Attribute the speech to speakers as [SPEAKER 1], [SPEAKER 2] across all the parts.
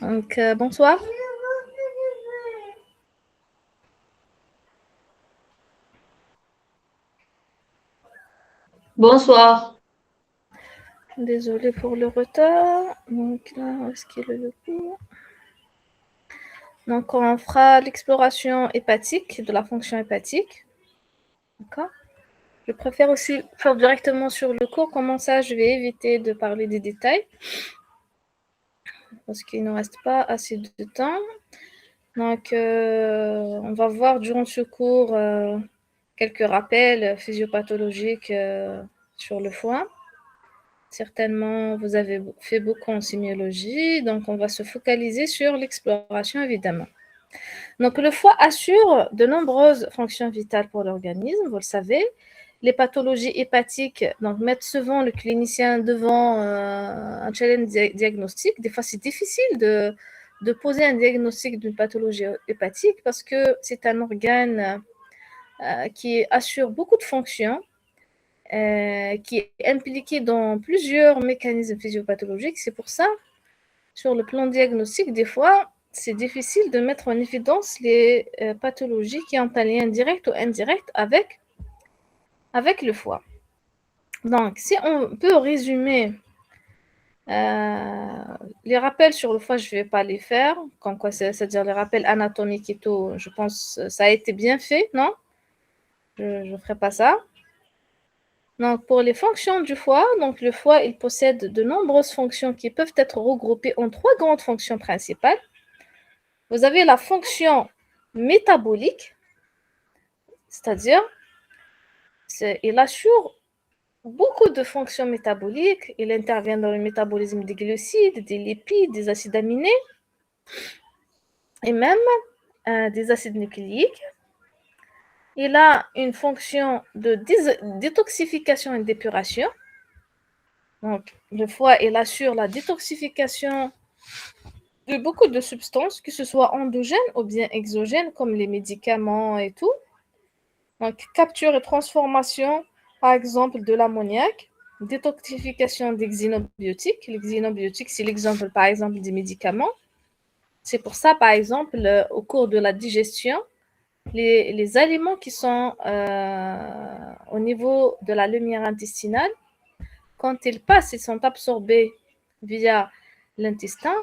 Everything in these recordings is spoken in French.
[SPEAKER 1] Donc, bonsoir.
[SPEAKER 2] Bonsoir.
[SPEAKER 1] Désolée pour le retard. Donc, là, où est-ce qu'il est le cours? Donc, on fera l'exploration hépatique, de la fonction hépatique. D'accord. Je préfère aussi faire directement sur le cours. Comment ça, je vais éviter de parler des détails parce qu'il ne reste pas assez de temps. Donc, on va voir durant ce cours quelques rappels physiopathologiques sur le foie. Certainement, vous avez fait beaucoup en sémiologie, donc on va se focaliser sur l'exploration évidemment. Donc le foie assure de nombreuses fonctions vitales pour l'organisme, vous le savez. Les pathologies hépatiques donc, mettent souvent le clinicien devant un challenge diagnostique. Des fois, c'est difficile de poser un diagnostic d'une pathologie hépatique parce que c'est un organe qui assure beaucoup de fonctions qui est impliqué dans plusieurs mécanismes physiopathologiques. C'est pour ça, sur le plan diagnostique, des fois, c'est difficile de mettre en évidence les pathologies qui ont un lien direct ou indirect avec le foie. Donc, si on peut résumer les rappels sur le foie, je ne vais pas les faire, comme quoi, c'est-à-dire les rappels anatomiques et tout, je pense que ça a été bien fait, non? Je ne ferai pas ça. Donc, pour les fonctions du foie, donc le foie, il possède de nombreuses fonctions qui peuvent être regroupées en trois grandes fonctions principales. Vous avez la fonction métabolique, c'est-à-dire il assure beaucoup de fonctions métaboliques. Il intervient dans le métabolisme des glucides, des lipides, des acides aminés et même des acides nucléiques. Il a une fonction de détoxification et d'épuration. Donc, le foie, il assure la détoxification de beaucoup de substances, que ce soit endogènes ou bien exogènes, comme les médicaments et tout. Donc, capture et transformation, par exemple, de l'ammoniac, détoxification des xénobiotiques. Les xénobiotiques, c'est l'exemple, par exemple, des médicaments. C'est pour ça, par exemple, au cours de la digestion, les aliments qui sont au niveau de la lumière intestinale, quand ils passent, ils sont absorbés via l'intestin.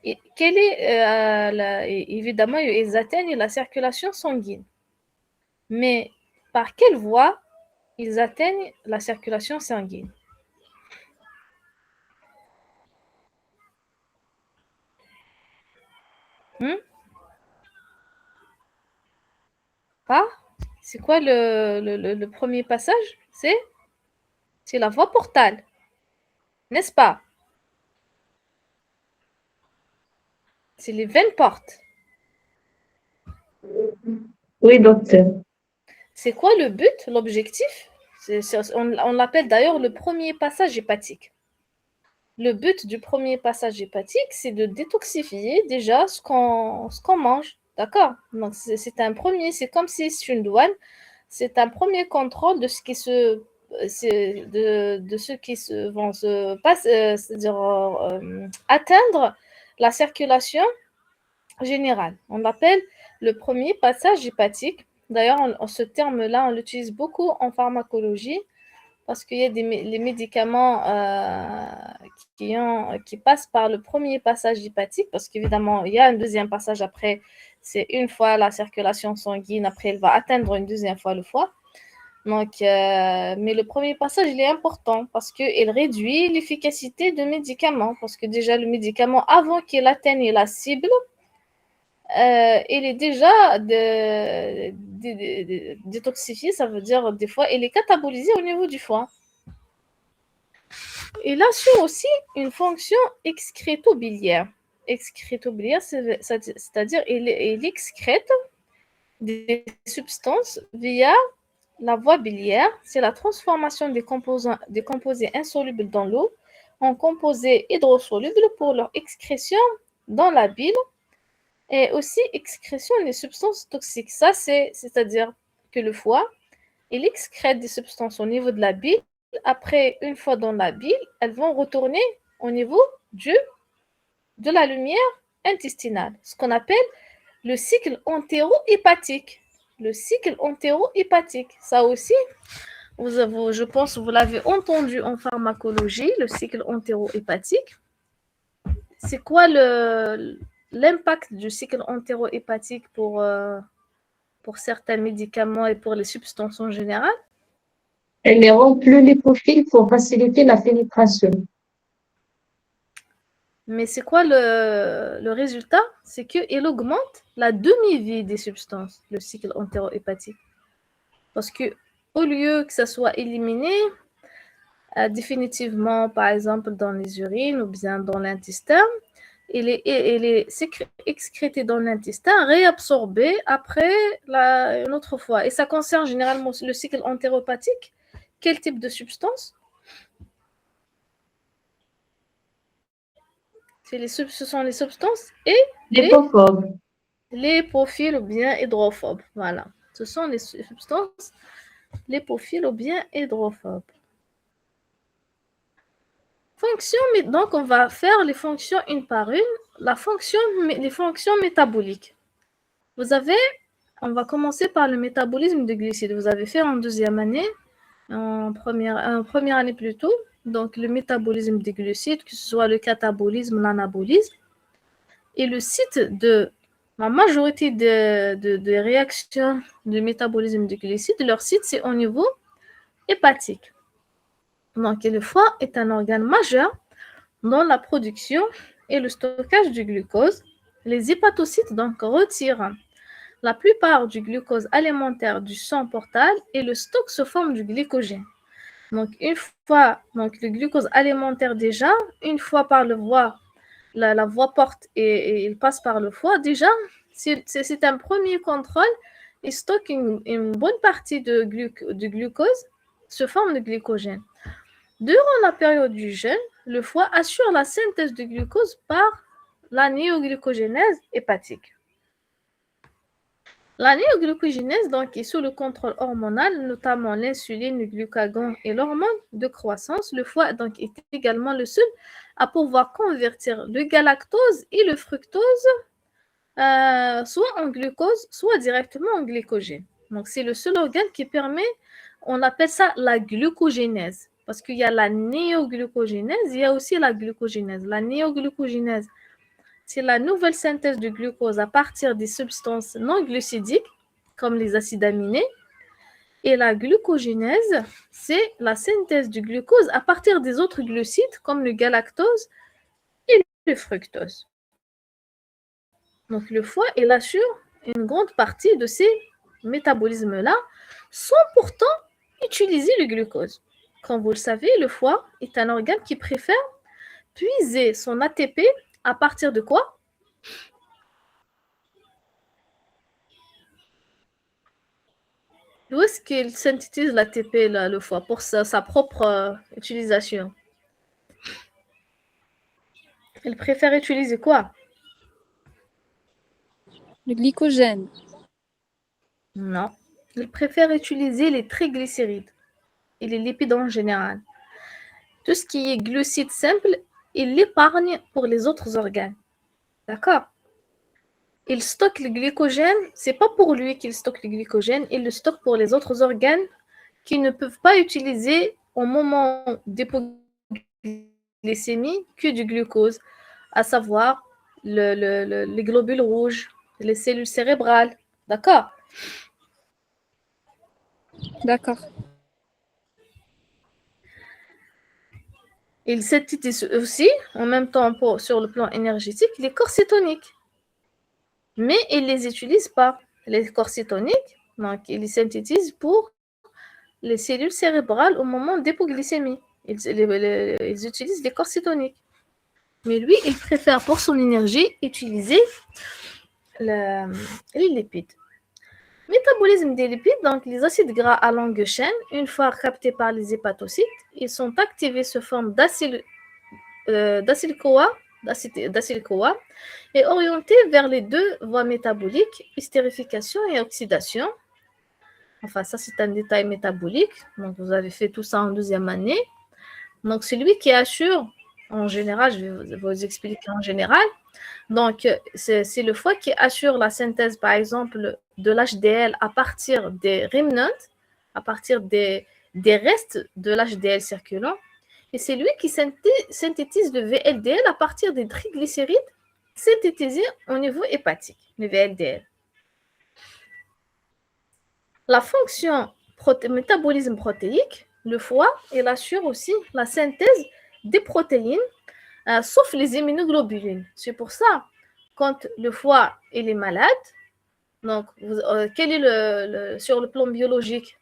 [SPEAKER 1] Et évidemment, ils atteignent la circulation sanguine. Mais par quelle voie ils atteignent la circulation sanguine? Hmm? Ah, c'est quoi le premier passage? C'est la voie portale, n'est-ce pas? C'est les veines portes.
[SPEAKER 2] Oui, docteur.
[SPEAKER 1] C'est quoi le but, l'objectif? On l'appelle d'ailleurs le premier passage hépatique. Le but du premier passage hépatique, c'est de détoxifier déjà ce qu'on mange. D'accord? Donc, c'est un premier, c'est comme si c'est une douane. C'est un premier contrôle de ce qui se, de ce qui se, vont se passer, c'est-à-dire atteindre la circulation générale. On l'appelle le premier passage hépatique. D'ailleurs, ce terme-là, on l'utilise beaucoup en pharmacologie parce qu'il y a les médicaments qui passent par le premier passage hépatique, parce qu'évidemment, il y a un deuxième passage après, c'est une fois la circulation sanguine, après, elle va atteindre une deuxième fois le foie. Donc, mais le premier passage, il est important parce qu'il réduit l'efficacité de médicaments, parce que déjà, le médicament, avant qu'il atteigne la cible, il est déjà détoxifié, ça veut dire des fois, il est catabolisé au niveau du foie. Il assure aussi une fonction excréto-biliaire. Excréto-biliaire, c'est-à-dire il excrète des substances via la voie biliaire. C'est la transformation des composés insolubles dans l'eau en composés hydrosolubles pour leur excrétion dans la bile et aussi excrétion des substances toxiques. Ça, c'est-à-dire que le foie, il excrète des substances au niveau de la bile. Après, une fois dans la bile, elles vont retourner au niveau de la lumière intestinal, ce qu'on appelle le cycle entéro-hépatique. Le cycle entéro-hépatique, ça aussi, je pense que vous l'avez entendu en pharmacologie, le cycle entéro-hépatique. C'est quoi l'impact du cycle entéro-hépatique pour certains médicaments et pour les substances en général?
[SPEAKER 2] Elle les rend plus lipophiles pour faciliter la pénétration.
[SPEAKER 1] Mais c'est quoi le résultat? C'est qu'il augmente la demi-vie des substances, le cycle entéro-hépatique. Parce que au lieu que ça soit éliminé définitivement, par exemple, dans les urines ou bien dans l'intestin, il est excrété dans l'intestin, réabsorbé après une autre fois. Et ça concerne généralement le cycle entéropathique. Quel type de substance? Ce sont les substances et
[SPEAKER 2] Lipophobes.
[SPEAKER 1] lipophiles ou bien hydrophobes. Voilà. Ce sont les substances lipophiles ou bien hydrophobes. Donc, on va faire les fonctions une par une. Les fonctions métaboliques. On va commencer par le métabolisme des glucides. Vous avez fait en deuxième année, en première année plutôt, donc le métabolisme des glucides, que ce soit le catabolisme, l'anabolisme. Et le site de la majorité des réactions du métabolisme des glucides, leur site, c'est au niveau hépatique. Donc, le foie est un organe majeur dans la production et le stockage du glucose. Les hépatocytes donc retirent la plupart du glucose alimentaire du sang portal et le stock se forme du glycogène. Donc, une fois le glucose alimentaire déjà, une fois par la voie porte et il passe par le foie, déjà, c'est un premier contrôle. Il stocke une bonne partie du glucose, se forme de glycogène. Durant la période du jeûne, le foie assure la synthèse de glucose par la néoglucogénèse hépatique. La néoglucogénèse donc, est sous le contrôle hormonal, notamment l'insuline, le glucagon et l'hormone de croissance. Le foie donc, est également le seul à pouvoir convertir le galactose et le fructose soit en glucose, soit directement en glycogène. Donc, c'est le seul organe qui permet, on appelle ça la glucogénèse. Parce qu'il y a la néoglucogénèse, il y a aussi la glucogénèse. La néoglucogénèse, c'est la nouvelle synthèse de glucose à partir des substances non glucidiques, comme les acides aminés. Et la glucogénèse, c'est la synthèse du glucose à partir des autres glucides, comme le galactose et le fructose. Donc, le foie, il assure une grande partie de ces métabolismes-là, sans pourtant utiliser le glucose. Comme vous le savez, le foie est un organe qui préfère puiser son ATP à partir de quoi? D'où est-ce qu'il synthétise l'ATP, le foie, pour sa propre utilisation? Il préfère utiliser quoi?
[SPEAKER 3] Le glycogène.
[SPEAKER 1] Non. Il préfère utiliser les triglycérides et les lipides en général. Tout ce qui est glucides simples, il l'épargne pour les autres organes. D'accord? Il stocke le glycogène, c'est pas pour lui qu'il stocke le glycogène, il le stocke pour les autres organes qui ne peuvent pas utiliser au moment d'hypoglycémie que du glucose, à savoir les globules rouges, les cellules cérébrales. D'accord?
[SPEAKER 3] D'accord.
[SPEAKER 1] Il synthétise aussi, en même temps sur le plan énergétique, les corps cétoniques. Mais il ne les utilise pas. Les corps cétoniques, donc il les synthétise pour les cellules cérébrales au moment d'hypoglycémie. Ils utilisent les corps cétoniques. Mais lui, il préfère pour son énergie utiliser les lipides. Métabolisme des lipides, donc les acides gras à longue chaîne, une fois captés par les hépatocytes, ils sont activés sous forme d'acyle-CoA et orientés vers les deux voies métaboliques, estérification et oxydation. Enfin, ça, c'est un détail métabolique. Donc, vous avez fait tout ça en deuxième année. Donc, c'est lui qui assure En général, je vais vous expliquer en général. Donc, c'est le foie qui assure la synthèse, par exemple, de l'HDL à partir des remnants, à partir des restes de l'HDL circulant. Et c'est lui qui synthétise le VLDL à partir des triglycérides synthétisés au niveau hépatique, le VLDL. La fonction métabolisme protéique, le foie, il assure aussi la synthèse des protéines, sauf les immunoglobulines. C'est pour ça, quand le foie il est malade, donc quel est sur le plan biologique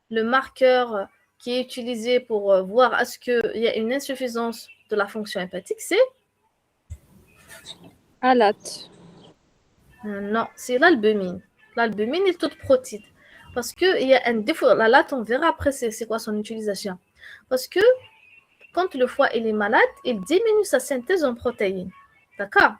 [SPEAKER 1] le marqueur qui est utilisé pour voir est-ce qu'il y a une insuffisance de la fonction hépatique, c'est
[SPEAKER 3] ALAT.
[SPEAKER 1] non, c'est l'albumine. L'albumine est toute protéine. Parce qu'il y a un défaut. La latte, on verra après c'est quoi son utilisation. Parce que quand le foie il est malade, il diminue sa synthèse en protéines. D'accord?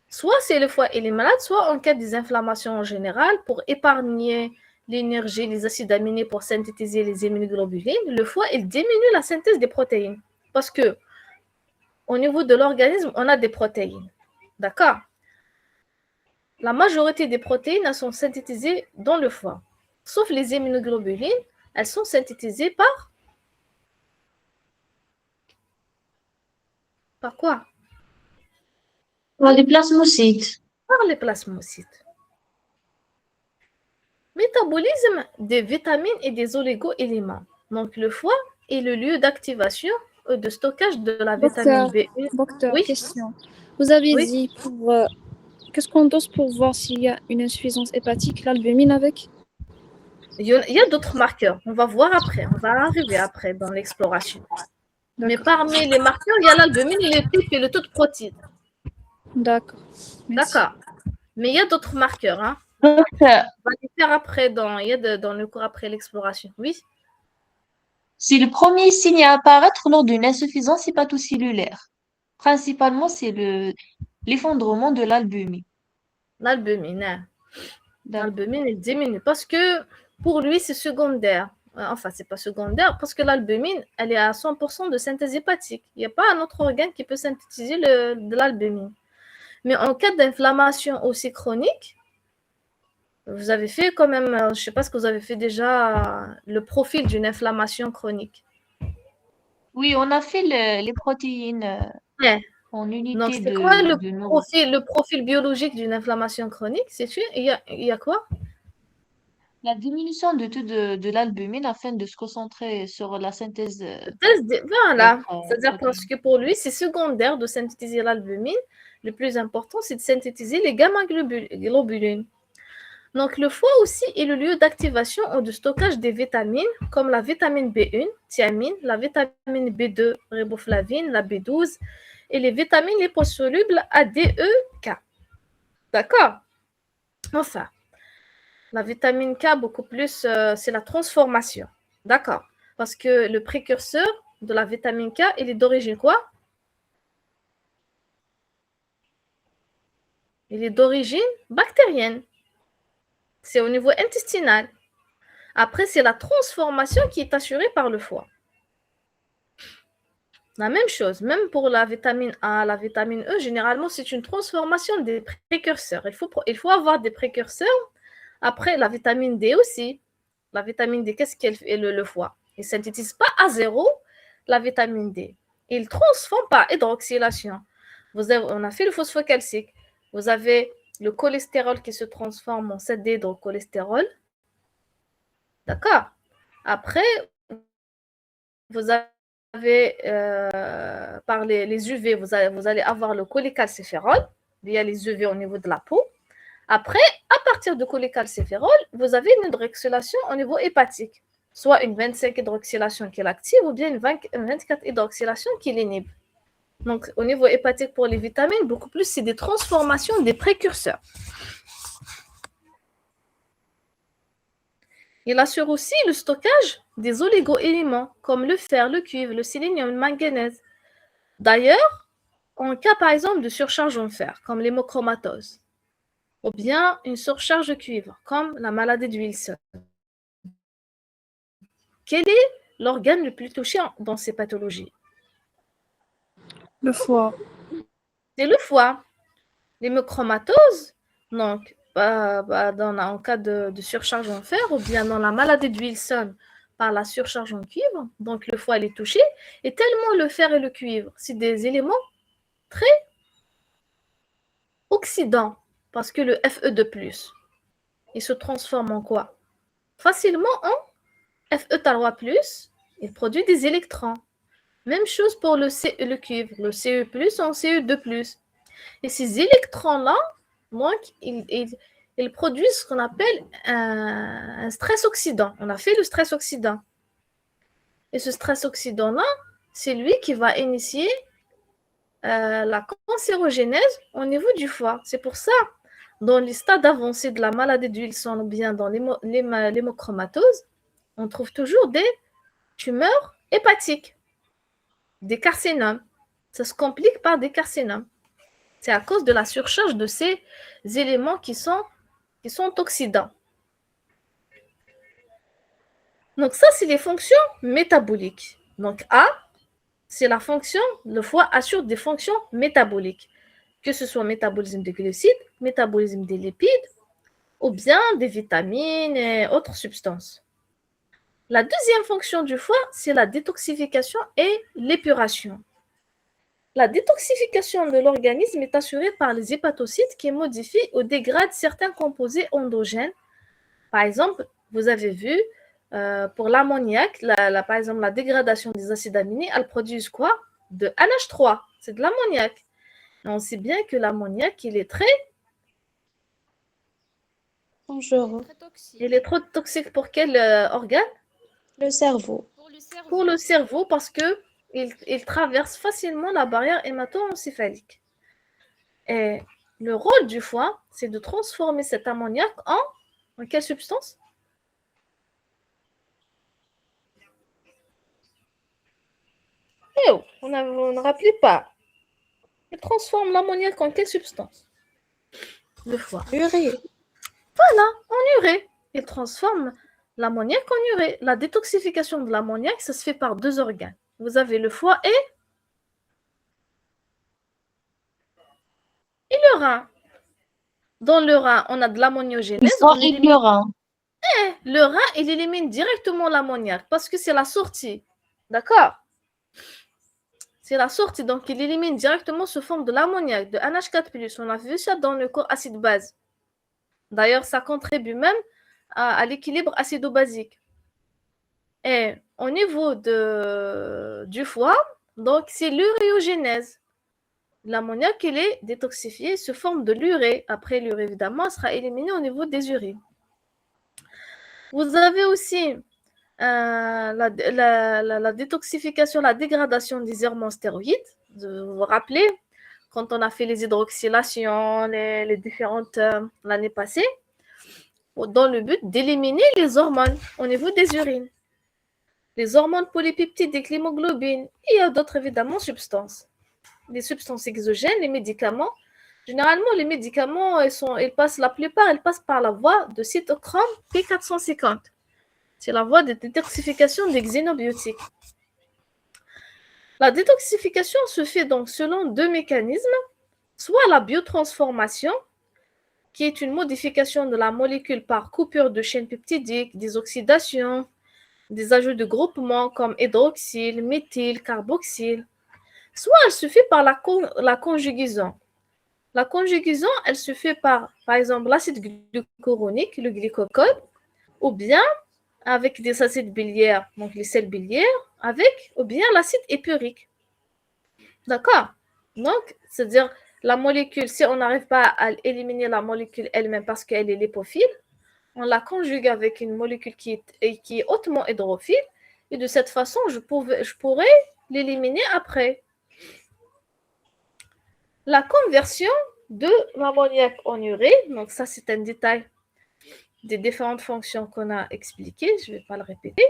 [SPEAKER 1] Soit c'est le foie il est malade, soit en cas des inflammations en général, pour épargner l'énergie, les acides aminés pour synthétiser les immunoglobulines, le foie il diminue la synthèse des protéines. Parce que au niveau de l'organisme, on a des protéines. D'accord? La majorité des protéines, elles sont synthétisées dans le foie. Sauf les immunoglobulines, elles sont synthétisées par quoi?
[SPEAKER 2] Par les plasmocytes.
[SPEAKER 1] Par les plasmocytes. Métabolisme des vitamines et des oligo-éléments. Donc le foie est le lieu d'activation et de stockage de la vitamine B1.
[SPEAKER 3] Docteur,
[SPEAKER 1] Oui,
[SPEAKER 3] question. Vous avez
[SPEAKER 1] oui.
[SPEAKER 3] dit qu'est-ce qu'on dose pour voir s'il y a une insuffisance hépatique, l'albumine avec?
[SPEAKER 1] Il y a d'autres marqueurs. On va voir après. On va arriver après dans l'exploration. Mais parmi les marqueurs, il y a l'albumine et le type et le taux de protéines.
[SPEAKER 3] D'accord.
[SPEAKER 1] D'accord. Mais il y a d'autres marqueurs. Hein.
[SPEAKER 2] Donc,
[SPEAKER 1] On va les faire après dans le cours après l'exploration. Oui.
[SPEAKER 2] c'est le premier signe à apparaître lors d'une insuffisance hépatocellulaire. Principalement, c'est l'effondrement de l'albumine.
[SPEAKER 1] L'albumine. Hein.
[SPEAKER 2] D'accord.
[SPEAKER 1] L'albumine, il diminue parce que pour lui, c'est secondaire. Enfin, c'est pas secondaire parce que l'albumine, elle est à 100% de synthèse hépatique. Il n'y a pas un autre organe qui peut synthétiser de l'albumine. Mais en cas d'inflammation aussi chronique, vous avez fait quand même, je ne sais pas ce que vous avez fait déjà, le profil d'une inflammation chronique.
[SPEAKER 2] Oui, on a fait les protéines
[SPEAKER 1] Ouais.
[SPEAKER 2] en
[SPEAKER 1] Donc,
[SPEAKER 2] unité
[SPEAKER 1] c'est quoi
[SPEAKER 2] de
[SPEAKER 1] le profil biologique d'une inflammation chronique? Il y a quoi?
[SPEAKER 2] la diminution de taux de l'albumine afin de se concentrer sur la synthèse
[SPEAKER 1] Voilà.
[SPEAKER 2] d'autres
[SPEAKER 1] C'est-à-dire parce
[SPEAKER 2] protéines.
[SPEAKER 1] que pour lui, c'est secondaire de synthétiser l'albumine. Le plus important, c'est de synthétiser les gamma-globulines. Donc, le foie aussi est le lieu d'activation ou de stockage des vitamines, comme la vitamine B1, thiamine, la vitamine B2, riboflavine, la B12, et les vitamines liposolubles A, D, E, K. D'accord? Enfin, la vitamine K, beaucoup plus, c'est la transformation. D'accord? Parce que le précurseur de la vitamine K, il est d'origine quoi? Il est d'origine bactérienne. C'est au niveau intestinal. Après, c'est la transformation qui est assurée par le foie. La même chose, même pour la vitamine A, la vitamine E, généralement, c'est une transformation des précurseurs. Il faut avoir des précurseurs. Après, la vitamine D aussi. La vitamine D, qu'est-ce qu'elle fait le foie? Il ne synthétise pas à zéro la vitamine D. Il transforme par hydroxylation. On a fait le phosphocalcique. Vous avez le cholestérol qui se transforme en 7-déhydrocholestérol. D'accord? Après, vous avez, par les UV, vous allez avoir le cholécalciférol via les UV au niveau de la peau. Après, à partir de cholécalciférol, vous avez une hydroxylation au niveau hépatique, soit une 25 hydroxylation qui l'active ou bien une 24 hydroxylation qui l'inhibe. Donc, au niveau hépatique pour les vitamines, beaucoup plus, c'est des transformations des précurseurs. Il assure aussi le stockage des oligo-éléments comme le fer, le cuivre, le sélénium, le manganèse. D'ailleurs, en cas par exemple de surcharge en fer, comme l'hémochromatose, ou bien une surcharge de cuivre, comme la maladie de Wilson, quel est l'organe le plus touché dans ces pathologies?
[SPEAKER 3] Le foie.
[SPEAKER 1] C'est le foie. L'hémochromatose, donc, en cas de surcharge en fer ou bien dans la maladie de Wilson par la surcharge en cuivre, donc le foie il est touché, et tellement le fer et le cuivre, c'est des éléments très oxydants, parce que le Fe2+, il se transforme en quoi? Facilement en Fe3+, il produit des électrons. Même chose pour le cuivre, le Ce+, en Ce2+. Et ces électrons-là, donc, ils produisent ce qu'on appelle un stress oxydant. On a fait le stress oxydant. Et ce stress oxydant-là, c'est lui qui va initier la cancérogénèse au niveau du foie. C'est pour ça, dans les stades avancés de la maladie de Wilson ou bien dans l'hémochromatose, on trouve toujours des tumeurs hépatiques, des carcinomes. Ça se complique par des carcinomes. C'est à cause de la surcharge de ces éléments qui sont oxydants. Donc ça, c'est les fonctions métaboliques. Donc A, c'est la fonction, le foie assure des fonctions métaboliques, que ce soit métabolisme des glucides, métabolisme des lipides, ou bien des vitamines et autres substances. La deuxième fonction du foie, c'est la détoxification et l'épuration. La détoxification de l'organisme est assurée par les hépatocytes qui modifient ou dégradent certains composés endogènes. Par exemple, vous avez vu, pour l'ammoniac, par exemple, la dégradation des acides aminés, elles produisent quoi? De NH3, c'est de l'ammoniac. On sait bien que l'ammoniac, il est
[SPEAKER 4] Dangereux.
[SPEAKER 1] trop toxique pour quel organe?
[SPEAKER 4] Le cerveau.
[SPEAKER 1] Pour le cerveau, parce que il traverse facilement la barrière hémato-encéphalique. Et le rôle du foie, c'est de transformer cet ammoniac en quelle substance? On ne rappelait pas. Il transforme l'ammoniac en quelle substance? Le foie.
[SPEAKER 4] L'urée.
[SPEAKER 1] Voilà, en urée. Il transforme l'ammoniac en urée. La détoxification de l'ammoniac, ça se fait par deux organes. Vous avez le foie et le rein. Dans le rein, on a de l'ammoniogénèse.
[SPEAKER 2] Le foie et le rein.
[SPEAKER 1] Le rein, il élimine directement l'ammoniac parce que c'est la sortie. D'accord? C'est la sortie, donc il élimine directement sous forme de l'ammoniac, de NH4+. On a vu ça dans le corps acide-base. D'ailleurs, ça contribue même à l'équilibre acido-basique. Et au niveau du foie, donc c'est l'uréogénèse. L'ammoniac, il est détoxifié sous forme de l'urée. Après, l'urée, évidemment, sera éliminée au niveau des urines. Vous avez aussi la détoxification, la dégradation des hormones-stéroïdes. Vous vous rappelez, quand on a fait les hydroxylations, les différentes l'année passée, dans le but d'éliminer les hormones au niveau des urines. Les hormones polypeptidiques, l'hémoglobine, il y a d'autres évidemment substances. Les substances exogènes, les médicaments. Généralement, les médicaments, la plupart, elles passent par la voie de cytochrome P450. C'est la voie de détoxification des xénobiotiques. La détoxification se fait donc selon deux mécanismes, soit la biotransformation, qui est une modification de la molécule par coupure de chaîne peptidique, des oxydations, des ajouts de groupements comme hydroxyle, méthyle, carboxyle, soit elle se fait par la conjugaison. La conjugaison, elle se fait par exemple, l'acide glucuronique, le glycocode, ou bien avec des acides biliaires, donc les sels biliaires, ou bien l'acide épurique. D'accord? Donc, c'est-à-dire, la molécule, si on n'arrive pas à éliminer la molécule elle-même parce qu'elle est lipophile, on la conjugue avec une molécule qui est hautement hydrophile, et de cette façon, je pourrais l'éliminer après. La conversion de l'ammoniac en urée, donc ça c'est un détail des différentes fonctions qu'on a expliquées, je ne vais pas le répéter.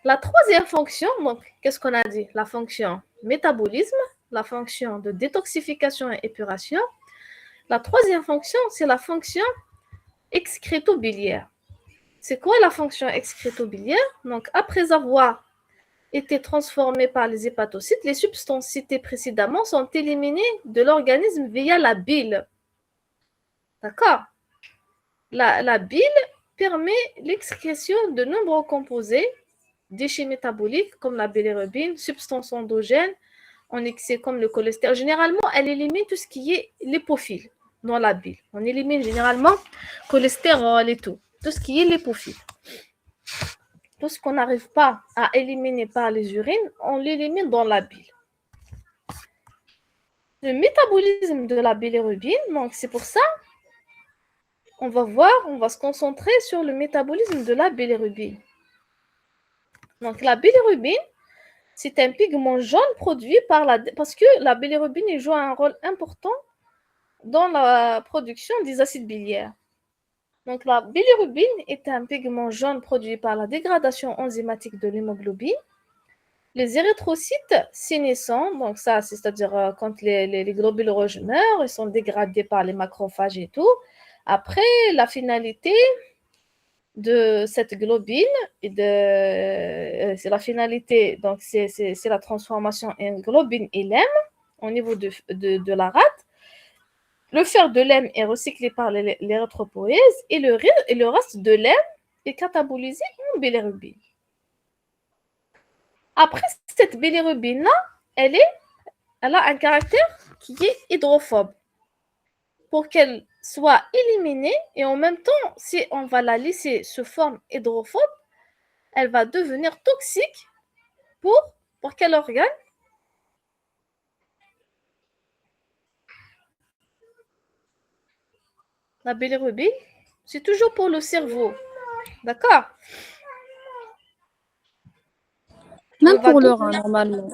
[SPEAKER 1] La troisième fonction, donc qu'est-ce qu'on a dit? La fonction métabolisme, la fonction de détoxification et épuration. La troisième fonction, c'est la fonction excrétobiliaire. C'est quoi la fonction excrétobiliaire? Donc après avoir été transformées par les hépatocytes, les substances citées précédemment sont éliminées de l'organisme via la bile. D'accord? La bile permet l'excrétion de nombreux composés, déchets métaboliques comme la bilirubine, substances endogènes en excès comme le cholestérol. Généralement, elle élimine tout ce qui est lipophile dans la bile. On élimine généralement cholestérol et tout ce qui est lipophile. Tout ce qu'on n'arrive pas à éliminer par les urines, on l'élimine dans la bile. Le métabolisme de la bilirubine, donc c'est pour ça, on va se concentrer sur le métabolisme de la bilirubine. Donc la bilirubine, c'est un pigment jaune produit parce que la bilirubine joue un rôle important dans la production des acides biliaires. Donc la bilirubine est un pigment jaune produit par la dégradation enzymatique de l'hémoglobine. Les érythrocytes sénescents, donc ça, c'est-à-dire quand les globules rouges meurent, ils sont dégradés par les macrophages et tout. Après, la finalité de cette globine, c'est la finalité, donc c'est la transformation en globine et lème au niveau de la rate. Le fer de lème est recyclé par l'érythropoïèse et le reste de lème est catabolisé en bilirubine. Après, cette bilirubine-là, elle a un caractère qui est hydrophobe. Pour qu'elle soit éliminée, et en même temps, si on va la laisser sous forme hydrophobe, elle va devenir toxique pour quel organe? La bilirubine, c'est toujours pour le cerveau. D'accord?
[SPEAKER 3] Même pour le rein, normalement.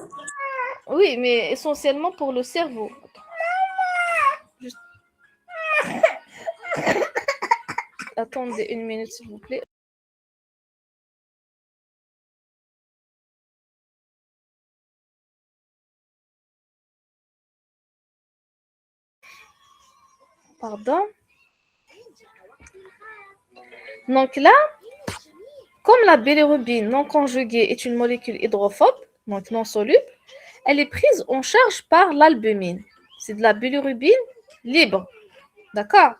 [SPEAKER 1] Oui, mais essentiellement pour le cerveau. Juste... Attendez une minute, s'il vous plaît. Pardon. Donc là, comme la bilirubine non conjuguée est une molécule hydrophobe, donc non soluble, elle est prise en charge par l'albumine. C'est de la bilirubine libre. D'accord?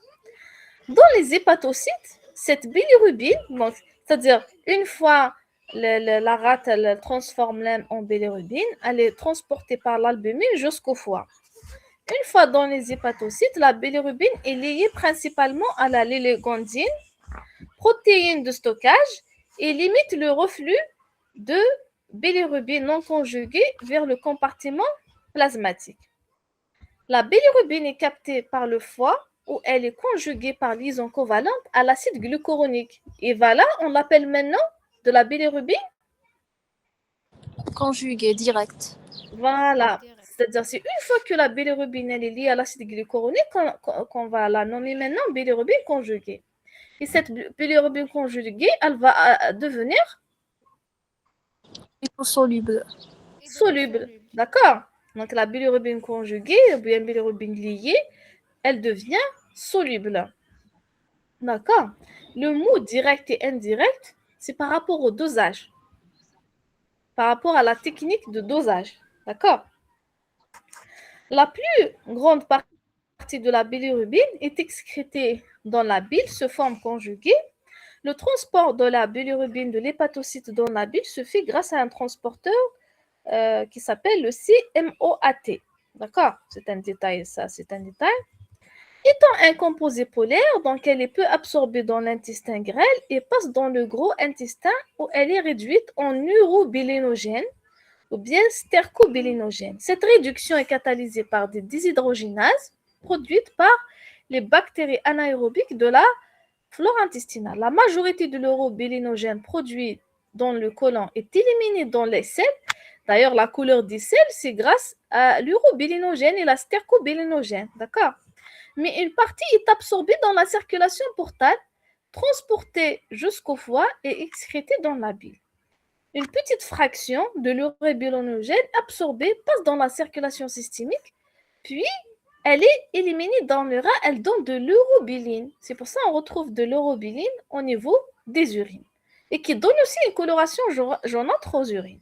[SPEAKER 1] Dans les hépatocytes, cette bilirubine, c'est-à-dire une fois la rate elle transforme l'hème en bilirubine, elle est transportée par l'albumine jusqu'au foie. Une fois dans les hépatocytes, la bilirubine est liée principalement à la lélégondine, protéine de stockage, et limite le reflux de bilirubine non conjuguée vers le compartiment plasmatique. La bilirubine est captée par le foie où elle est conjuguée par liaison covalente à l'acide glucuronique. Et voilà, on l'appelle maintenant de la bilirubine
[SPEAKER 3] conjuguée, directe.
[SPEAKER 1] Voilà. C'est-à-dire, c'est une fois que la bilirubine elle est liée à l'acide glucuronique qu'on va la nommer maintenant bilirubine conjuguée. Et cette bilirubine conjuguée, elle va devenir
[SPEAKER 3] Liposoluble.
[SPEAKER 1] soluble. D'accord? Donc, la bilirubine conjuguée, ou bien bilirubine liée, elle devient soluble. D'accord? Le mot direct et indirect, c'est par rapport au dosage. Par rapport à la technique de dosage. D'accord? La plus grande partie de la bilirubine est excrétée dans la bile sous forme conjuguée. Le transport de la bilirubine de l'hépatocyte dans la bile se fait grâce à un transporteur qui s'appelle le CMOAT. D'accord? C'est un détail, ça, c'est un détail. Étant un composé polaire, donc elle est peu absorbée dans l'intestin grêle et passe dans le gros intestin où elle est réduite en urobilinogène ou bien stercobilinogène. Cette réduction est catalysée par des déshydrogénases produites par les bactéries anaérobiques de la flore intestinale. La majorité de l'urobilinogène produit dans le côlon est éliminée dans les selles. D'ailleurs, la couleur des selles, c'est grâce à l'urobilinogène et la stercobilinogène. D'accord? Mais une partie est absorbée dans la circulation portale, transportée jusqu'au foie et excrétée dans la bile. Une petite fraction de l'urobilinogène absorbée passe dans la circulation systémique, puis elle est éliminée dans le rein, elle donne de l'urobiline. C'est pour ça qu'on retrouve de l'urobiline au niveau des urines et qui donne aussi une coloration jaunâtre aux urines.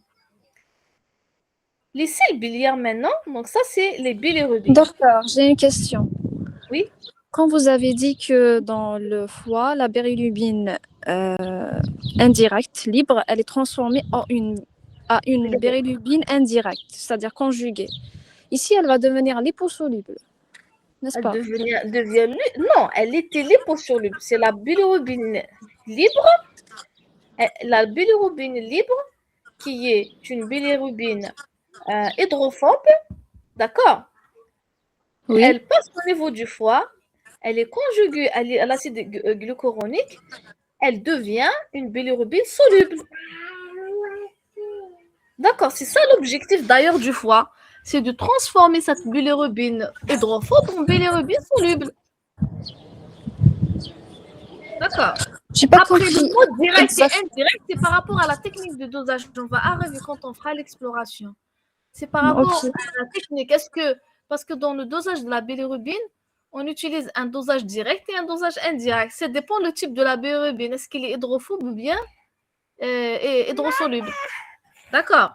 [SPEAKER 1] Les sels biliaires maintenant, donc ça, c'est les bilirubines.
[SPEAKER 3] Docteur, j'ai une question.
[SPEAKER 1] Oui.
[SPEAKER 3] Quand vous avez dit que dans le foie, la bilirubine indirecte, libre, elle est transformée à une bilirubine indirecte, c'est-à-dire conjuguée. Ici, elle va devenir liposoluble, n'est-ce
[SPEAKER 1] Elle
[SPEAKER 3] pas?
[SPEAKER 1] non, elle était liposoluble. C'est la bilirubine libre. La bilirubine libre, qui est une bilirubine hydrophobe, d'accord?
[SPEAKER 3] Oui.
[SPEAKER 1] Elle passe au niveau du foie, elle est conjuguée à l'acide glucuronique, elle devient une bilirubine soluble. D'accord, c'est ça l'objectif d'ailleurs du foie, c'est de transformer cette bilirubine hydrophobe en bilirubine soluble. D'accord.
[SPEAKER 3] J'ai pas
[SPEAKER 1] Après,
[SPEAKER 3] compris.
[SPEAKER 1] le mot direct et
[SPEAKER 3] Exact.
[SPEAKER 1] indirect, c'est par rapport à la technique de dosage. On va arriver quand on fera l'exploration. C'est par rapport
[SPEAKER 3] Ok.
[SPEAKER 1] à la technique. Parce que dans le dosage de la bilirubine, on utilise un dosage direct et un dosage indirect. Ça dépend le type de la bilirubine. Est-ce qu'il est hydrophobe ou bien hydrosoluble? D'accord.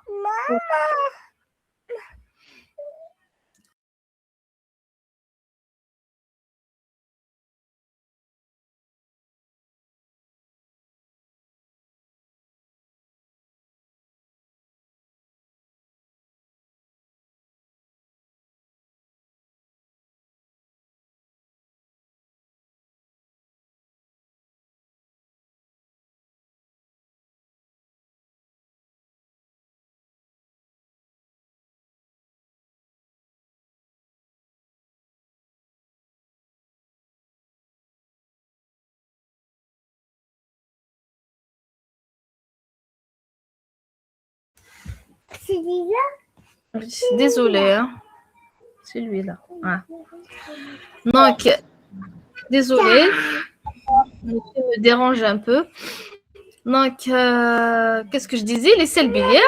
[SPEAKER 1] Désolée, hein. Celui-là. Ah. Donc, désolée, monsieur me dérange un peu. Donc, qu'est-ce que je disais? Les sels biliaires.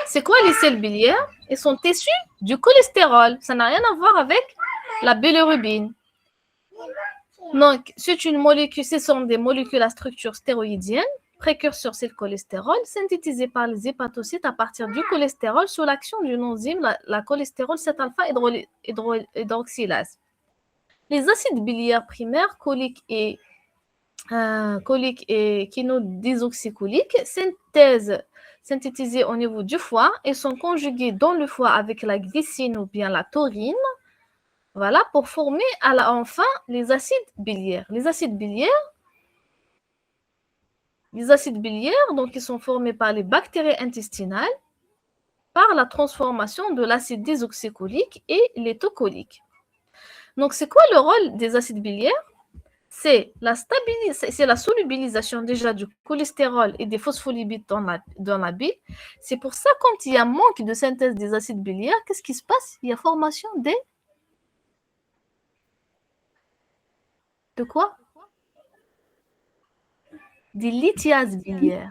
[SPEAKER 1] C'est quoi les sels biliaires? Ils sont issus du cholestérol. Ça n'a rien à voir avec la bilirubine. Donc, c'est une molécule, ce sont des molécules à structure stéroïdienne. Précurseur, c'est le cholestérol, synthétisé par les hépatocytes à partir du cholestérol sous l'action d'une enzyme, la cholestérol 7-alpha hydroxylase. Les acides biliaires primaires, coliques et quinodésoxycholiques, synthétisés au niveau du foie et sont conjugués dans le foie avec la glycine ou bien la taurine, voilà, pour former enfin les acides biliaires. Les acides biliaires, donc, ils sont formés par les bactéries intestinales, par la transformation de l'acide désoxycholique et l'étocolique. Donc, c'est quoi le rôle des acides biliaires? C'est la solubilisation déjà du cholestérol et des phospholipides dans la bile. C'est pour ça, quand il y a un manque de synthèse des acides biliaires, qu'est-ce qui se passe? Il y a formation de quoi? Des lithiases biliaires.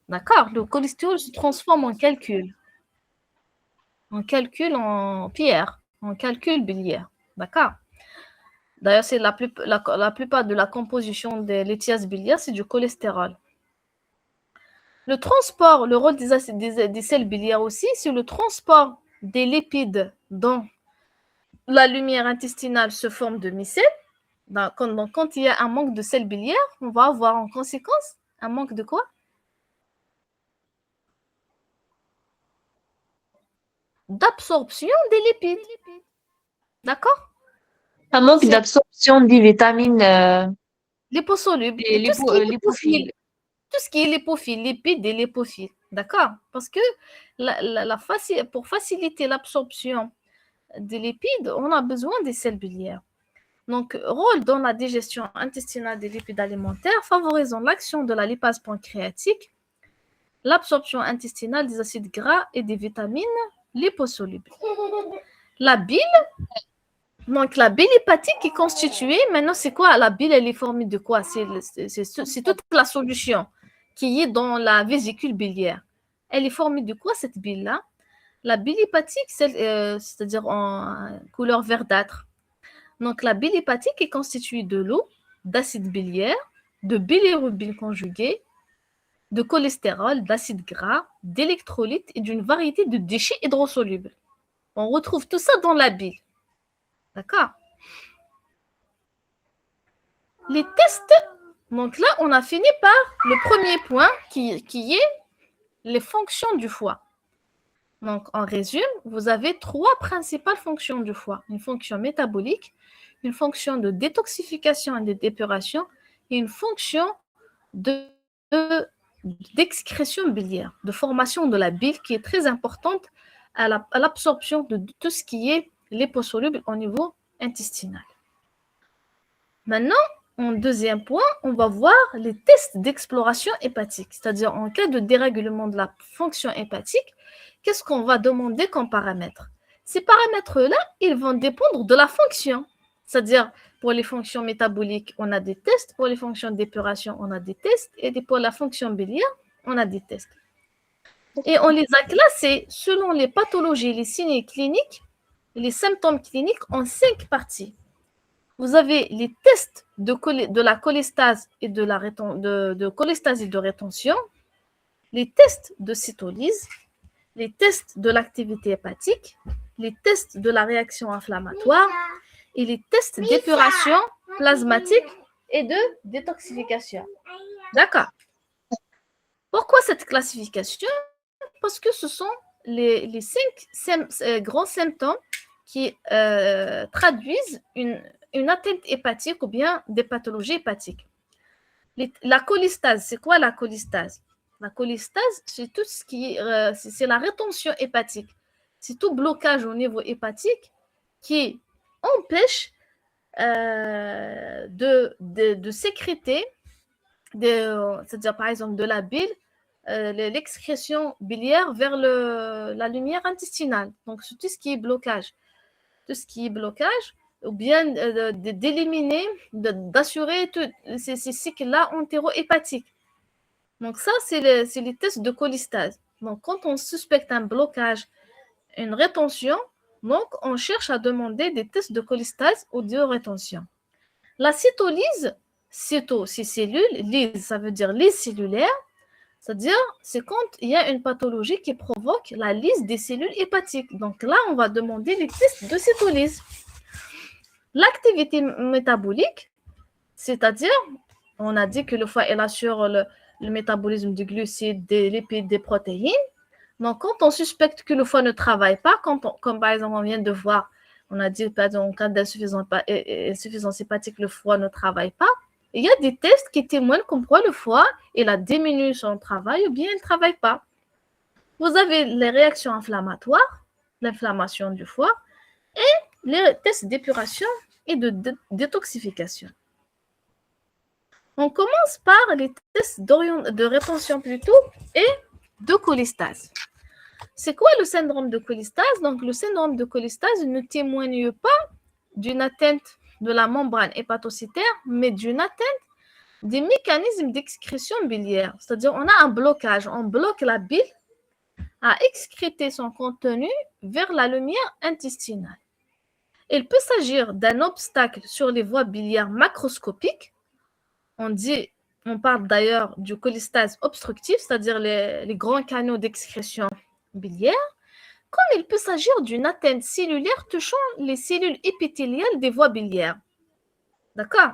[SPEAKER 1] D'accord? Le cholestérol se transforme en calcul en pierre, en calcul biliaire. D'accord? D'ailleurs, c'est la plupart de la composition des lithiases biliaires, c'est du cholestérol. Le rôle des sels biliaires aussi, c'est le transport des lipides dans la lumière intestinale se forme de micelles. Donc, quand il y a un manque de sels biliaires, on va avoir en conséquence un manque de quoi? D'absorption des lipides. D'accord?
[SPEAKER 2] Un manque d'absorption des vitamines
[SPEAKER 1] liposolubles.
[SPEAKER 2] et
[SPEAKER 1] Et tout ce qui est
[SPEAKER 2] lipophiles.
[SPEAKER 1] tout ce qui est lipophile, lipides et lipophiles. D'accord? Parce que pour faciliter l'absorption des lipides, on a besoin des sels biliaires. Donc, rôle dans la digestion intestinale des lipides alimentaires, favorisant l'action de la lipase pancréatique, l'absorption intestinale des acides gras et des vitamines liposolubles. La bile, donc la bile hépatique est constituée, maintenant c'est quoi? La bile, elle est formée de quoi? C'est toute la solution qui est dans la vésicule biliaire. Elle est formée de quoi cette bile-là? La bile hépatique, c'est-à-dire en couleur verdâtre. Donc la bile hépatique est constituée de l'eau, d'acide biliaire, de bilirubine conjuguée, de cholestérol, d'acides gras, d'électrolytes et d'une variété de déchets hydrosolubles. On retrouve tout ça dans la bile. D'accord? Les tests, donc là, on a fini par le premier point qui est les fonctions du foie. Donc, en résumé, vous avez 3 principales fonctions du foie. Une fonction métabolique, une fonction de détoxification et de d'épuration et une fonction d'excrétion biliaire, de formation de la bile qui est très importante à l'absorption de tout ce qui est liposoluble au niveau intestinal. Maintenant, en deuxième point, on va voir les tests d'exploration hépatique, c'est-à-dire en cas de dérèglement de la fonction hépatique, qu'est-ce qu'on va demander comme paramètres? Ces paramètres-là, ils vont dépendre de la fonction, c'est-à-dire pour les fonctions métaboliques, on a des tests, pour les fonctions d'épuration, on a des tests, et pour la fonction biliaire, on a des tests. Et on les a classés selon les pathologies, les signes cliniques, les symptômes cliniques en 5 parties. Vous avez les tests de la cholestase et de cholestase et de rétention, les tests de cytolyse, les tests de l'activité hépatique, les tests de la réaction inflammatoire et les tests d'épuration plasmatique et de détoxification. D'accord. Pourquoi cette classification? Parce que ce sont les 5 grands symptômes qui traduisent une atteinte hépatique ou bien des pathologies hépatiques. La cholestase, c'est quoi la cholestase? La cholestase, c'est tout ce qui c'est la rétention hépatique. C'est tout blocage au niveau hépatique qui empêche de sécréter, c'est-à-dire par exemple de la bile, l'excrétion biliaire vers la lumière intestinale. Donc, c'est tout ce qui est blocage. Tout ce qui est blocage, ou bien d'éliminer, d'assurer ces cycles-là entéro-hépatiques. Donc, ça, c'est les tests de cholestase. Donc, quand on suspecte un blocage, une rétention, donc on cherche à demander des tests de cholestase ou de rétention. La cytolyse, cyto, c'est cellule, lyse, ça veut dire lyse cellulaire, c'est-à-dire c'est quand il y a une pathologie qui provoque la lyse des cellules hépatiques. Donc là, on va demander les tests de cytolyse. L'activité métabolique, c'est-à-dire, on a dit que le foie il assure le métabolisme du glucides, des lipides, des protéines. Donc, quand on suspecte que le foie ne travaille pas, comme par exemple on vient de voir, on a dit par exemple, en cas d'insuffisance hépatique, le foie ne travaille pas, il y a des tests qui témoignent comme quoi le foie il a diminué son travail ou bien il ne travaille pas. Vous avez les réactions inflammatoires, l'inflammation du foie, et les tests d'épuration et de détoxification. On commence par les tests de rétention plutôt et de cholestase. C'est quoi le syndrome de cholestase? Donc, le syndrome de cholestase ne témoigne pas d'une atteinte de la membrane hépatocytaire, mais d'une atteinte des mécanismes d'excrétion biliaire. C'est-à-dire, on a un blocage, on bloque la bile à excréter son contenu vers la lumière intestinale. Il peut s'agir d'un obstacle sur les voies biliaires macroscopiques. On parle d'ailleurs du cholestase obstructif, c'est-à-dire les grands canaux d'excrétion biliaire, comme il peut s'agir d'une atteinte cellulaire touchant les cellules épithéliales des voies biliaires. D'accord?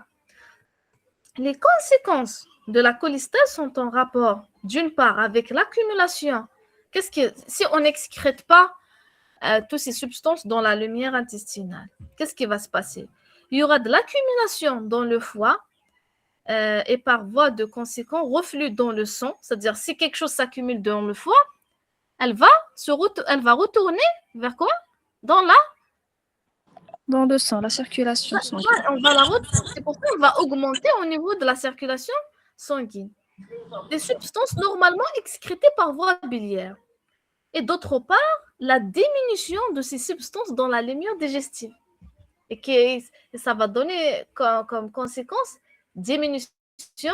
[SPEAKER 1] Les conséquences de la cholestase sont en rapport, d'une part, avec l'accumulation. Si on n'excrète pas toutes ces substances dans la lumière intestinale, qu'est-ce qui va se passer? Il y aura de l'accumulation dans le foie et par voie de conséquent, reflux dans le sang, c'est-à-dire si quelque chose s'accumule dans le foie, elle va retourner vers quoi? Dans
[SPEAKER 3] le sang, la circulation sanguine.
[SPEAKER 1] C'est pour ça qu'elle va augmenter au niveau de la circulation sanguine. Des substances normalement excrétées par voie biliaire. Et d'autre part, la diminution de ces substances dans la lumière digestive. Et ça va donner comme conséquence diminution,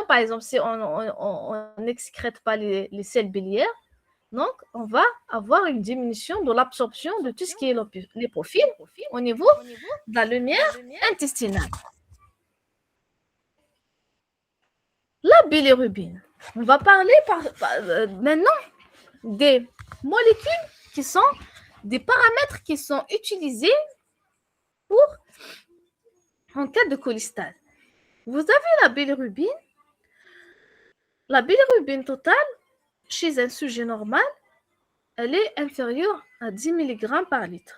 [SPEAKER 1] par exemple, si on n'excrète pas les sels biliaires, donc on va avoir une diminution de l'absorption de tout ce qui est lipophile au niveau de la lumière intestinale. La bilirubine. On va parler maintenant des molécules qui sont des paramètres qui sont utilisés en cas de cholestase. Vous avez la bilirubine. La bilirubine totale, chez un sujet normal, elle est inférieure à 10 mg par litre.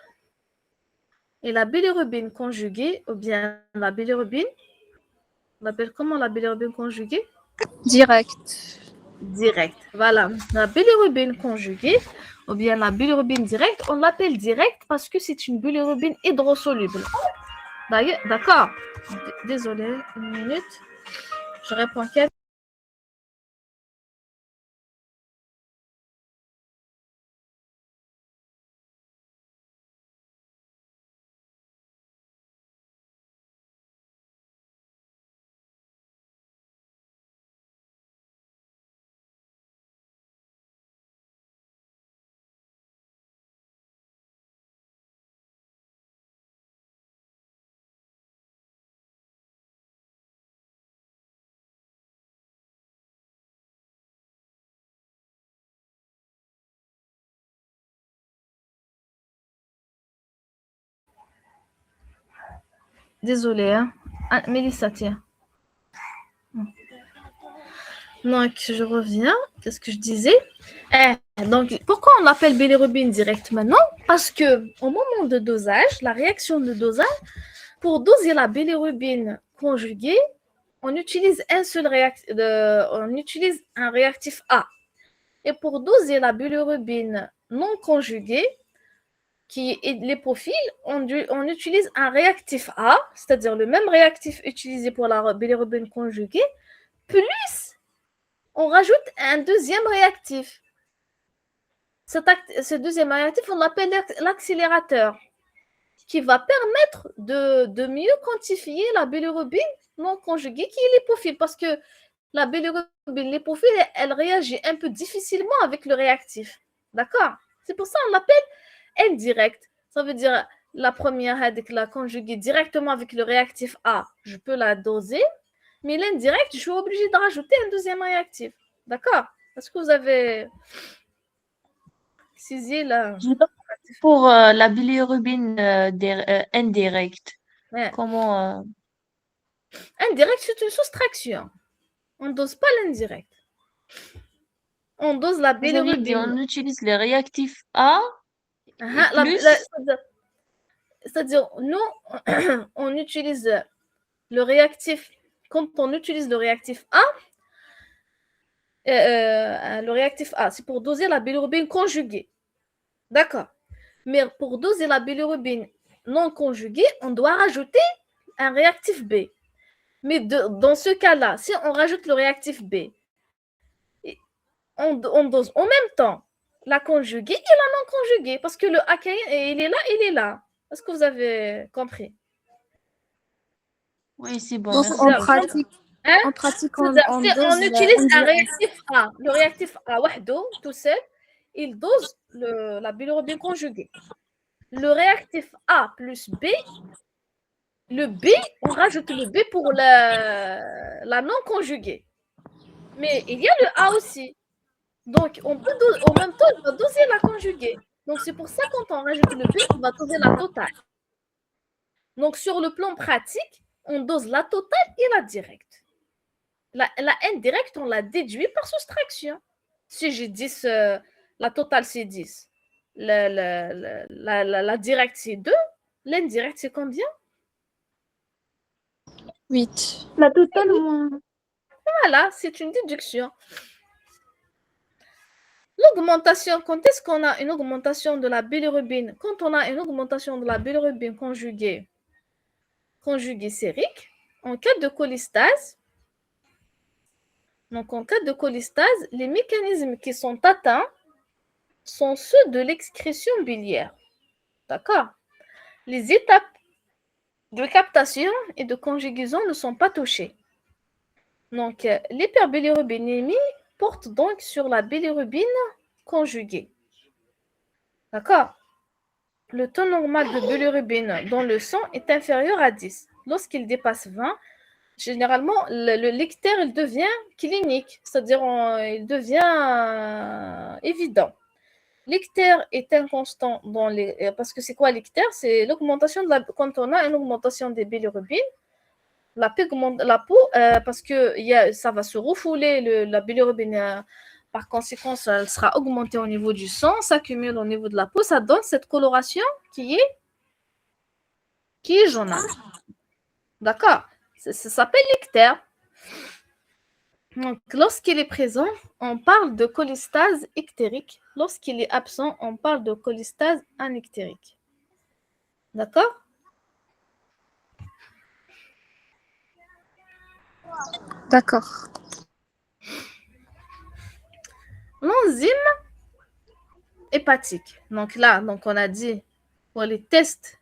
[SPEAKER 1] Et la bilirubine conjuguée, ou bien la bilirubine, on l'appelle comment la bilirubine conjuguée?
[SPEAKER 3] Direct.
[SPEAKER 1] Direct. Voilà. La bilirubine conjuguée, ou bien la bilirubine directe, on l'appelle directe parce que c'est une bilirubine hydrosoluble. D'accord. Désolée, une minute. Je réponds qu'elle. Désolée, hein. Ah, Mélissa, tiens. Donc, je reviens. Qu'est-ce que je disais? Donc, pourquoi on l'appelle bilirubine directe maintenant? Parce que au moment de dosage, la réaction de dosage, pour doser la bilirubine conjuguée, on utilise on utilise un réactif A. Et pour doser la bilirubine non conjuguée, qui est lipophile, on utilise un réactif A, c'est-à-dire le même réactif utilisé pour la bilirubine conjuguée, plus on rajoute un deuxième réactif. Ce deuxième réactif, on l'appelle l'accélérateur, qui va permettre de mieux quantifier la bilirubine non conjuguée qui est lipophile, parce que la bilirubine lipophile, elle réagit un peu difficilement avec le réactif. D'accord? C'est pour ça qu'on l'appelle indirect. Ça veut dire la première, avec la conjuguée directement avec le réactif A, je peux la doser, mais l'indirect, je suis obligée de rajouter un deuxième réactif. D'accord? Est-ce que vous avez saisi là?
[SPEAKER 2] Pour la bilirubine indirecte,
[SPEAKER 1] Ouais.
[SPEAKER 2] comment
[SPEAKER 1] Indirect, c'est une soustraction. On ne dose pas l'indirect. On dose la
[SPEAKER 2] vous avez dit
[SPEAKER 1] bilirubine.
[SPEAKER 2] on utilise les réactifs A et plus
[SPEAKER 1] C'est-à-dire, nous, on utilise le réactif. Quand on utilise le réactif A, c'est pour doser la bilirubine conjuguée. D'accord. Mais pour doser la bilirubine non conjuguée, on doit rajouter un réactif B. Mais dans ce cas-là, si on rajoute le réactif B, on dose en même temps la conjuguée et la non conjuguée, parce que le alcaïne, il est là. Est-ce que vous avez compris?
[SPEAKER 2] Oui, c'est bon,
[SPEAKER 3] Donc,
[SPEAKER 2] merci.
[SPEAKER 3] en
[SPEAKER 1] C'est-à-dire,
[SPEAKER 3] pratique,
[SPEAKER 1] hein?
[SPEAKER 3] en pratique,
[SPEAKER 1] C'est-à-dire,
[SPEAKER 3] on
[SPEAKER 1] si
[SPEAKER 3] dose
[SPEAKER 1] on utilise un
[SPEAKER 3] indirect.
[SPEAKER 1] réactif A, le réactif A wahdo, tout seul, il dose la bilirubine conjuguée. Le réactif A plus B, le B, on rajoute le B pour la non conjuguée. Mais il y a le A aussi. Donc, on peut en même temps, on va doser la conjuguée. Donc, c'est pour ça quand on rajoute le B, on va doser la totale. Donc, sur le plan pratique, on dose la totale et la directe. La indirecte, on la déduit par soustraction. Si j'ai 10, la totale c'est 10. La directe c'est 2. L'indirect c'est combien?
[SPEAKER 3] 8.
[SPEAKER 4] La totale moins.
[SPEAKER 1] Voilà, c'est une déduction. L'augmentation, quand est-ce qu'on a une augmentation de la bilirubine? Quand on a une augmentation de la bilirubine conjuguée sérique, en cas de cholestase, donc en cas de cholestase, les mécanismes qui sont atteints sont ceux de l'excrétion biliaire. D'accord? Les étapes de captation et de conjugaison ne sont pas touchées. Donc, l'hyperbilirubinémie porte donc sur la bilirubine conjuguée. D'accord? Le taux normal de bilirubine dans le sang est inférieur à 10. Lorsqu'il dépasse 20, généralement, le lecteur, il devient clinique, c'est-à-dire il devient évident. L'ictère est inconstant parce que c'est quoi l'ictère? C'est l'augmentation quand on a une augmentation des bilirubines, la peau, parce que ça va se refouler, la bilirubine, par conséquent, elle sera augmentée au niveau du sang, s'accumule au niveau de la peau, ça donne cette coloration qui est jaunâtre. D'accord? Ça s'appelle l'ictère. Donc, lorsqu'il est présent, on parle de cholestase ictérique. Lorsqu'il est absent, on parle de cholestase anictérique. D'accord?
[SPEAKER 3] D'accord.
[SPEAKER 1] L'enzyme hépatique. Donc là, on a dit, pour les tests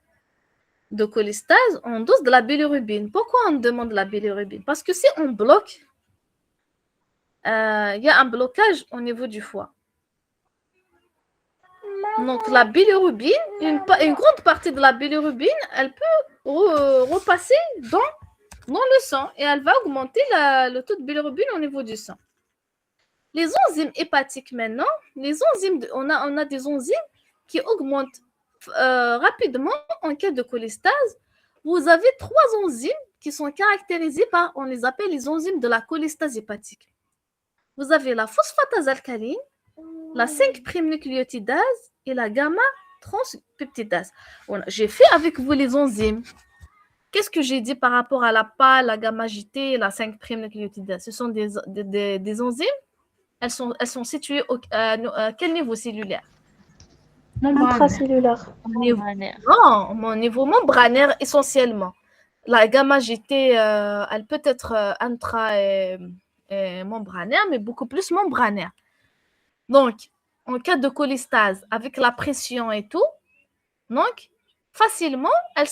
[SPEAKER 1] de cholestase, on dose de la bilirubine. Pourquoi on demande de la bilirubine? Parce que si on bloque, il y a un blocage au niveau du foie. Donc la bilirubine, une grande partie de la bilirubine, elle peut repasser dans le sang et elle va augmenter le taux de bilirubine au niveau du sang. Les enzymes hépatiques maintenant, on a des enzymes qui augmentent rapidement en cas de cholestase. Vous avez 3 enzymes qui sont caractérisées par, on les appelle les enzymes de la cholestase hépatique. Vous avez la phosphatase alcaline, la 5'-nucléotidase et la gamma-transpeptidase. Voilà, j'ai fait avec vous les enzymes. Qu'est-ce que j'ai dit par rapport à la PAL, la gamma-JT et la 5'-nucléotidase? Ce sont des enzymes. Elles sont situées à quel niveau cellulaire?
[SPEAKER 4] Intracellulaire.
[SPEAKER 1] Au niveau membranaire essentiellement. La gamma-JT, elle peut être intra- et membranaire, mais beaucoup plus membranaire. Donc, en cas de cholestase, avec la pression et tout, donc, facilement, elles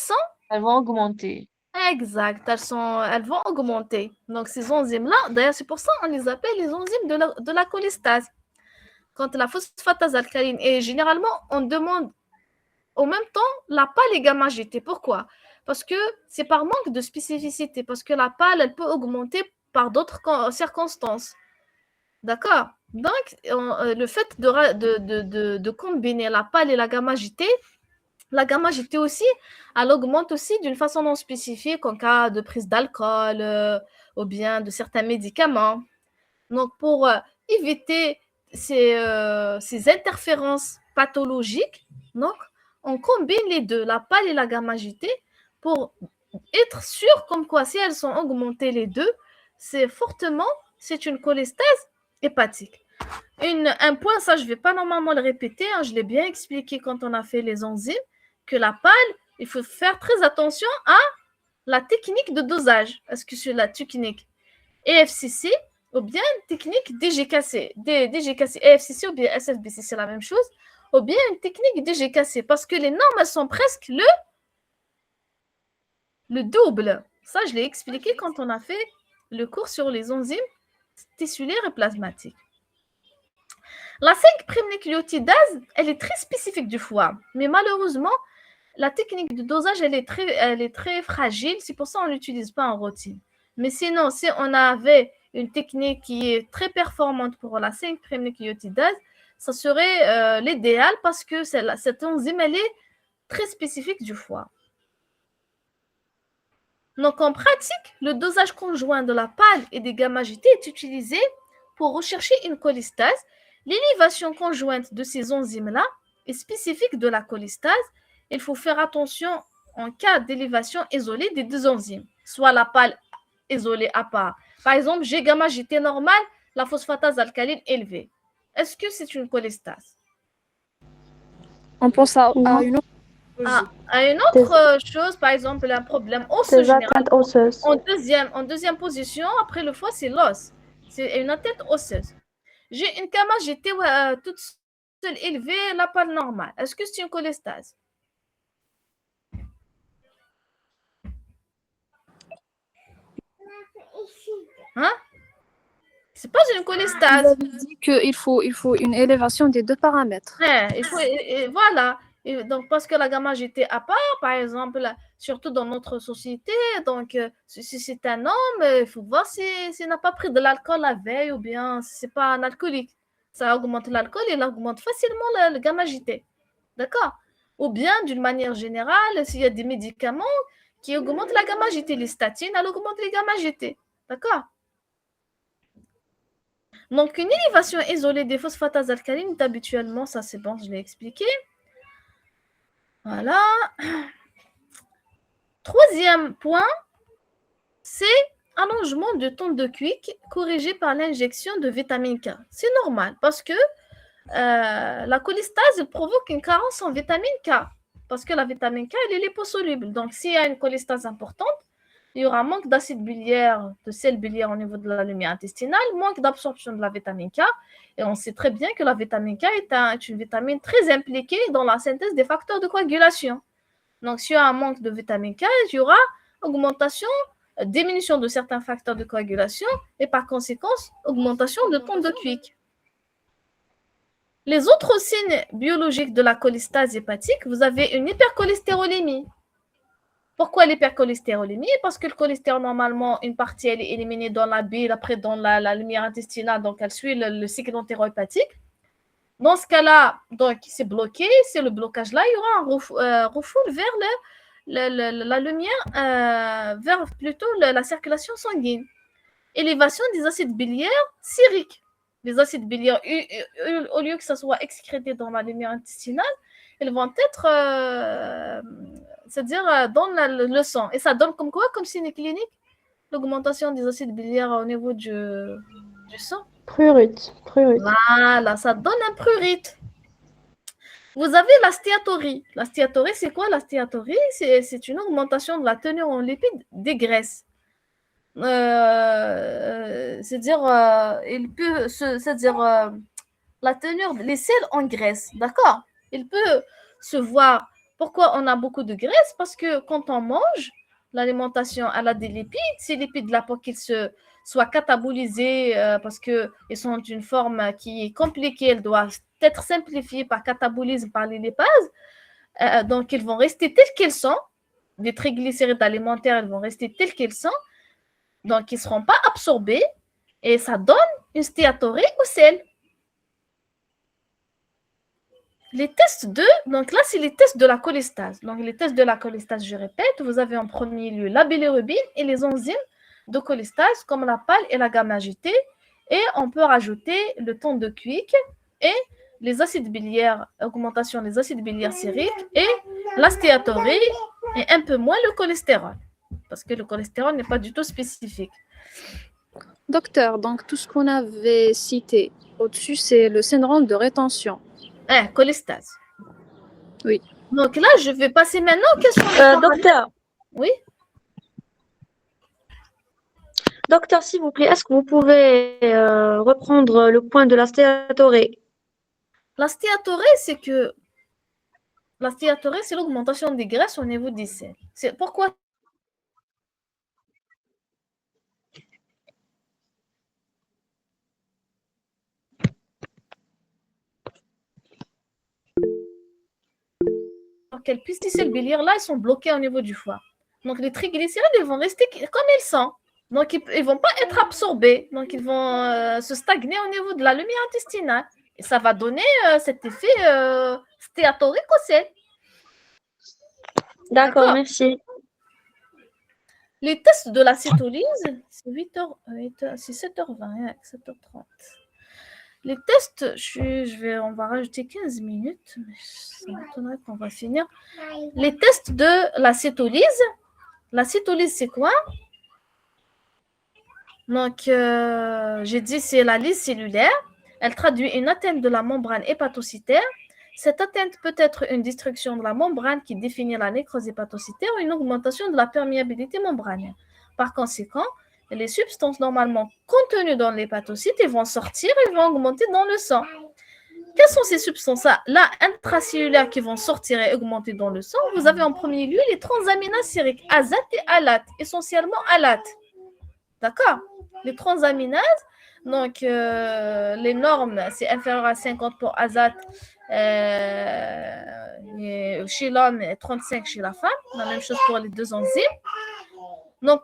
[SPEAKER 2] vont augmenter.
[SPEAKER 1] Exact, elles vont augmenter. Donc, ces enzymes-là, d'ailleurs, c'est pour ça qu'on les appelle les enzymes de la cholestase. Quand la phosphatase alcaline, et généralement, on demande en même temps la PAL et gamma-GT. Pourquoi? Parce que c'est par manque de spécificité, parce que la PAL, elle peut augmenter par d'autres circonstances. D'accord? Donc, le fait de combiner la PAL et la gamma-GT, la gamma-GT aussi, elle augmente aussi d'une façon non spécifique en cas de prise d'alcool ou bien de certains médicaments. Donc, pour éviter ces interférences pathologiques, donc, on combine les deux, la PAL et la gamma-GT, pour être sûr comme quoi, si elles sont augmentées les deux, c'est une cholestase hépatique. Un point, ça, je ne vais pas normalement le répéter, hein, je l'ai bien expliqué quand on a fait les enzymes, que la PAL, il faut faire très attention à la technique de dosage. Est-ce que c'est la technique EFCC ou bien technique DGKC, EFCC ou bien SFBC, c'est la même chose, ou bien une technique DGKC, parce que les normes, elles sont presque le double. Ça, je l'ai expliqué quand on a fait le cours sur les enzymes tissulaires et plasmatiques. La 5'-nucléotidase, elle est très spécifique du foie, mais malheureusement, la technique de dosage, elle est très fragile, c'est pour ça qu'on ne l'utilise pas en routine. Mais sinon, si on avait une technique qui est très performante pour la 5'-nucléotidase, ça serait l'idéal parce que cette enzyme, elle est très spécifique du foie. Donc, en pratique, le dosage conjoint de la PAL et des gamma-GT est utilisé pour rechercher une cholestase. L'élévation conjointe de ces enzymes-là est spécifique de la cholestase. Il faut faire attention en cas d'élévation isolée des deux enzymes, soit la PAL isolée à part. Par exemple, j'ai gamma-GT normal, la phosphatase alcaline élevée. Est-ce que c'est une cholestase?
[SPEAKER 3] On pense à une autre
[SPEAKER 1] à une autre chose, par exemple, un problème osseux.
[SPEAKER 4] Des atteintes osseuses.
[SPEAKER 1] En deuxième position, après le foie, c'est l'os. C'est une atteinte osseuse. J'ai une gamma-GT toute seule élevée, la PAL normale. Est-ce que c'est une cholestase? Hein? C'est pas une cholestase.
[SPEAKER 3] Vous avez dit qu'il faut une élévation des deux paramètres.
[SPEAKER 1] Voilà. Et donc, parce que la gamma-GT à part, par exemple, surtout dans notre société. Donc, si c'est un homme, il faut voir s'il n'a pas pris de l'alcool la veille ou bien si c'est pas un alcoolique. Ça augmente l'alcool et il augmente facilement le gamma GT. D'accord? Ou bien, d'une manière générale, s'il y a des médicaments qui augmentent la gamma GT, les statines, elles augmentent les gamma GT. D'accord? Donc, une élévation isolée des phosphatases alcalines est habituellement, ça c'est bon, je l'ai expliqué. Voilà. Troisième point, c'est allongement du temps de Quick corrigé par l'injection de vitamine K. C'est normal parce que la cholestase provoque une carence en vitamine K parce que la vitamine K, elle est liposoluble. Donc, s'il y a une cholestase importante, il y aura manque d'acide biliaire, de sel biliaire au niveau de la lumière intestinale, manque d'absorption de la vitamine K. Et on sait très bien que la vitamine K est une vitamine très impliquée dans la synthèse des facteurs de coagulation. Donc, s'il y a un manque de vitamine K, il y aura augmentation, diminution de certains facteurs de coagulation et par conséquent, augmentation de temps de Quick. Les autres signes biologiques de la cholestase hépatique, vous avez une hypercholestérolémie. Pourquoi l'hypercholestérolémie? Parce que le cholestérol, normalement, une partie, elle est éliminée dans la bile, après dans la lumière intestinale, donc elle suit le cycle entérohépatique. Dans ce cas-là, donc c'est bloqué. C'est le blocage là, il y aura un refoul vers la lumière, vers plutôt la circulation sanguine. Élévation des acides biliaires sériques. Les acides biliaires, au lieu que ça soit excrété dans la lumière intestinale, ils vont être, c'est-à-dire dans le sang. Et ça donne comme quoi, comme signe clinique? L'augmentation des acides biliaires au niveau du sang.
[SPEAKER 4] Prurite.
[SPEAKER 1] Voilà, ça donne un prurite. Vous avez la stéatorie. La stéatorie, c'est quoi la stéatorie? C'est une augmentation de la teneur en lipides des graisses. C'est-à-dire, la teneur des sels en graisse, d'accord? Il peut se voir. Pourquoi on a beaucoup de graisse? Parce que quand on mange, l'alimentation, elle a des lipides. Ces lipides-là, pour qu'ils soient catabolisés, parce qu'ils sont d'une forme qui est compliquée, elles doivent être simplifiées par catabolisme par les lipases. Donc, ils vont rester tels qu'ils sont. Les triglycérides alimentaires, ils vont rester tels qu'ils sont. Donc, ils ne seront pas absorbés et ça donne une stéatorie au sel. Les tests donc là, c'est les tests de la cholestase. Donc, les tests de la cholestase, je répète, vous avez en premier lieu la bilirubine et les enzymes de cholestase comme la PAL et la gamma-GT. Et on peut rajouter le temps de Quick et les acides biliaires, augmentation des acides biliaires sériques et la stéatorie et un peu moins le cholestérol. Parce que le cholestérol n'est pas du tout spécifique.
[SPEAKER 3] Docteur, donc tout ce qu'on avait cité au-dessus, c'est le syndrome de rétention.
[SPEAKER 1] Cholestase.
[SPEAKER 3] Oui.
[SPEAKER 1] Donc là, je vais passer maintenant aux questions.
[SPEAKER 2] Docteur.
[SPEAKER 1] Oui.
[SPEAKER 2] Docteur, s'il vous plaît, est-ce que vous pouvez reprendre le point de la stéatorée?
[SPEAKER 1] La stéatorée, c'est l'augmentation des graisses au niveau des selles. C'est pourquoi qu'elles puissent tisser le biliaire, là, ils sont bloqués au niveau du foie. Donc, les triglycérides, ils vont rester comme ils sont. Donc, ils ne vont pas être absorbés. Donc, ils vont se stagner au niveau de la lumière intestinale. Et ça va donner cet effet stéatorique au sel.
[SPEAKER 2] D'accord, merci.
[SPEAKER 1] Les tests de l'acétolyse, c'est 7h20, 7h30. Les tests, on va rajouter 15 minutes, mais ça m'étonnerait qu'on va finir. Les tests de l'acétolyse. L'acétolyse, c'est quoi? Donc, j'ai dit c'est la lyse cellulaire. Elle traduit une atteinte de la membrane hépatocytaire. Cette atteinte peut être une destruction de la membrane qui définit la nécrose hépatocytaire ou une augmentation de la perméabilité membranaire. Par conséquent, les substances normalement contenues dans l'hépatocyte vont sortir et vont augmenter dans le sang. Quelles sont ces substances-là intracellulaires qui vont sortir et augmenter dans le sang? Vous avez en premier lieu les transaminases sériques, azate et alate, essentiellement alate. D'accord? Les transaminases, donc les normes, c'est inférieur à 50 pour azate chez l'homme et 35 chez la femme. La même chose pour les deux enzymes. Donc,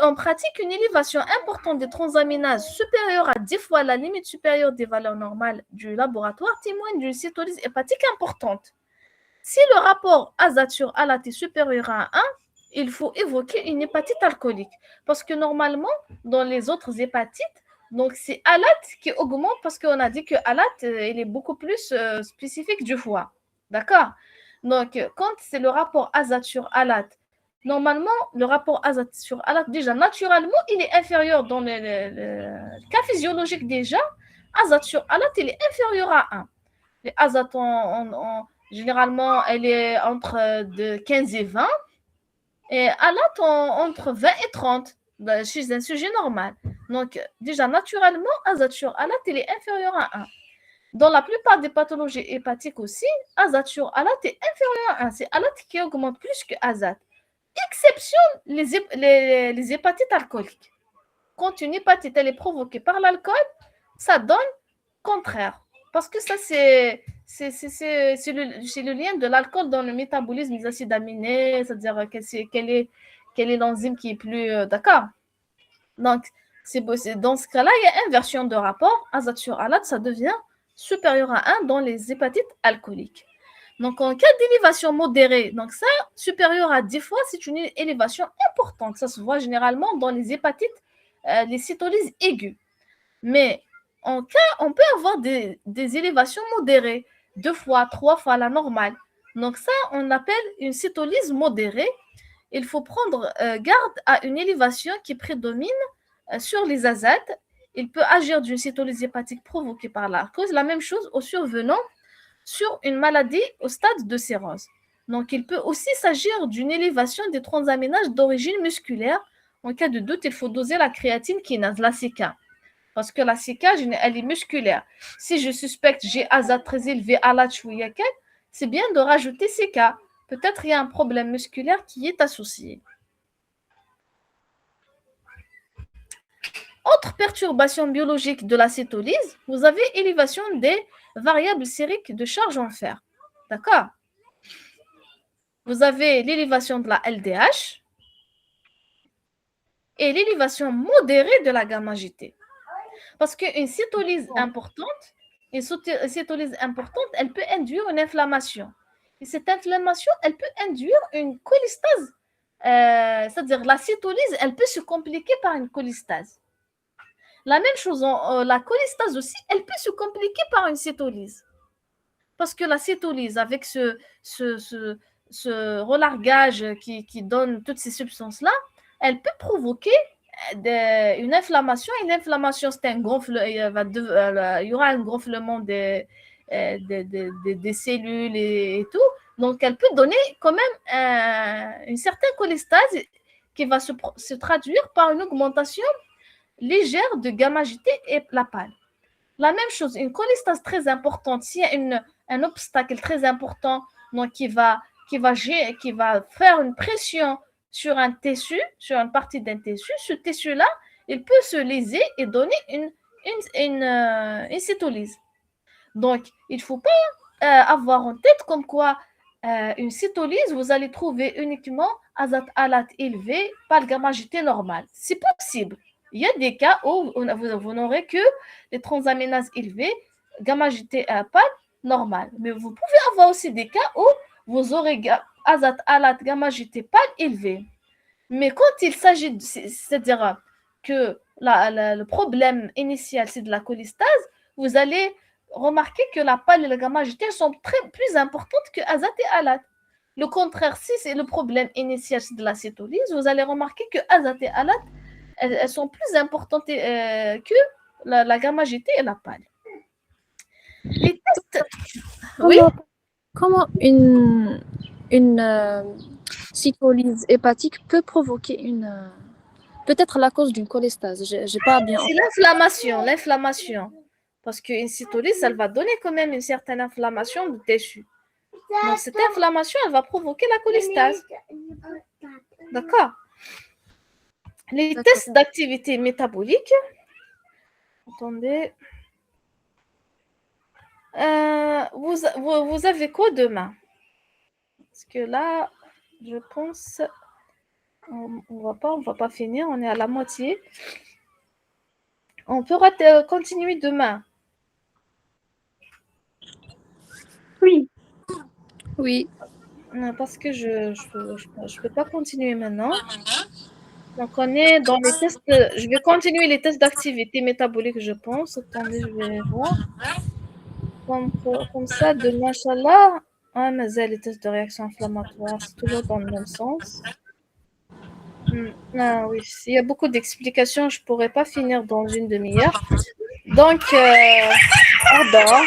[SPEAKER 1] on pratique une élévation importante des transaminases supérieure à 10 fois la limite supérieure des valeurs normales du laboratoire témoigne d'une cytolyse hépatique importante. Si le rapport azat sur alat est supérieur à 1, il faut évoquer une hépatite alcoolique. Parce que normalement, dans les autres hépatites, donc c'est alat qui augmente parce qu'on a dit que alat, il est beaucoup plus spécifique du foie. D'accord? Donc, quand c'est le rapport azat sur alat, normalement, le rapport azat sur alat, déjà, naturellement, il est inférieur dans le cas physiologique déjà. Azat sur alat, il est inférieur à 1. Les azat, généralement, elle est entre de 15 et 20. Et alat, entre 20 et 30, chez un sujet normal. Donc, déjà, naturellement, azat sur alat, il est inférieur à 1. Dans la plupart des pathologies hépatiques aussi, azat sur alat est inférieur à 1. C'est alat qui augmente plus que azat. Exception les hépatites alcooliques. Quand une hépatite elle est provoquée par l'alcool, ça donne contraire. Parce que ça, c'est le lien de l'alcool dans le métabolisme des acides aminés, c'est-à-dire quelle est l'enzyme qui est plus... d'accord. Donc, dans ce cas-là, il y a inversion de rapport. Azat sur alat, ça devient supérieur à 1 dans les hépatites alcooliques. Donc, en cas d'élévation modérée, donc ça, supérieur à 10 fois, c'est une élévation importante. Ça se voit généralement dans les hépatites, les cytolyses aiguës. Mais en cas, on peut avoir des élévations modérées, 2 fois, 3 fois la normale. Donc ça, on appelle une cytolyse modérée. Il faut prendre garde à une élévation qui prédomine sur les azates. Il peut agir d'une cytolyse hépatique provoquée par la cause. La même chose au survenant sur une maladie au stade de cirrhose. Donc, il peut aussi s'agir d'une élévation des transaminases d'origine musculaire. En cas de doute, il faut doser la créatine kinase, la CK. Parce que la CK, elle est musculaire. Si je suspecte j'ai azat très élevé à la chouïakel, c'est bien de rajouter CK. Peut-être il y a un problème musculaire qui est associé. Autre perturbation biologique de la cytolyse, vous avez élévation des variables sériques de charge en fer. D'accord? Vous avez l'élévation de la LDH et l'élévation modérée de la gamma-GT. Parce qu'une cytolyse importante, elle peut induire une inflammation. Et cette inflammation, elle peut induire une cholestase. C'est-à-dire la cytolyse, elle peut se compliquer par une cholestase. La même chose, la cholestase aussi, elle peut se compliquer par une cytolyse. Parce que la cytolyse, avec ce relargage qui donne toutes ces substances-là, elle peut provoquer une inflammation. Une inflammation, c'est un gonflement, il y aura un gonflement des cellules et tout. Donc, elle peut donner quand même une certaine cholestase qui va se traduire par une augmentation légère de gamma-GT et la PAL. La même chose, une cholestase très importante, s'il y a un obstacle très important donc qui va faire une pression sur un tissu, sur une partie d'un tissu, ce tissu-là, il peut se léser et donner une cytolyse. Donc, il ne faut pas avoir en tête comme quoi une cytolyse, vous allez trouver uniquement azat alat élevé, pas le gamma-GT normal. C'est possible. Il y a des cas où vous n'aurez que les transaminases élevées, gamma-GT pas normal. Mais vous pouvez avoir aussi des cas où vous aurez azat alat gamma-GT pas élevé. Mais quand il s'agit, c'est-à-dire que le problème initial, c'est de la cholestase, vous allez remarquer que la PAL et la gamma-GT sont plus importantes que azat et alat. Le contraire, si c'est le problème initial, c'est de la cytolyse, vous allez remarquer que azat et alat, elles sont plus importantes que la gamma-GT et la PAL. Les tests... Oui.
[SPEAKER 3] Comment une cytolyse hépatique peut provoquer peut-être la cause d'une cholestase. J'ai pas bien.
[SPEAKER 1] C'est l'inflammation. Parce qu'une cytolyse, elle va donner quand même une certaine inflammation du tissu. Donc, cette inflammation, elle va provoquer la cholestase. D'accord? Les tests d'activité métabolique. Attendez. Vous vous avez quoi demain? Parce que là, je pense, on va pas finir, on est à la moitié. On pourra continuer demain.
[SPEAKER 2] Oui.
[SPEAKER 3] Oui.
[SPEAKER 1] Non, parce que je peux pas continuer maintenant. Donc, on est dans les tests. Je vais continuer les tests d'activité métabolique, je pense. Attendez, je vais voir. Comme ça, demain, Inch'Allah, mais les tests de réaction inflammatoire, c'est toujours dans le même sens. Ah oui, il y a beaucoup d'explications, je pourrais pas finir dans une demi-heure. Donc, pardon.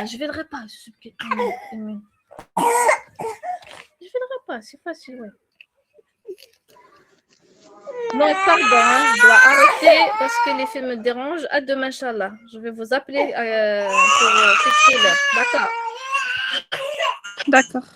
[SPEAKER 1] Je vais le repas. Je vais le repas, c'est facile, ouais. Non, pardon, je dois arrêter parce que les films me dérangent. À demain, Inch'Allah. Je vais vous appeler pour fixer l'heure. D'accord.
[SPEAKER 3] D'accord.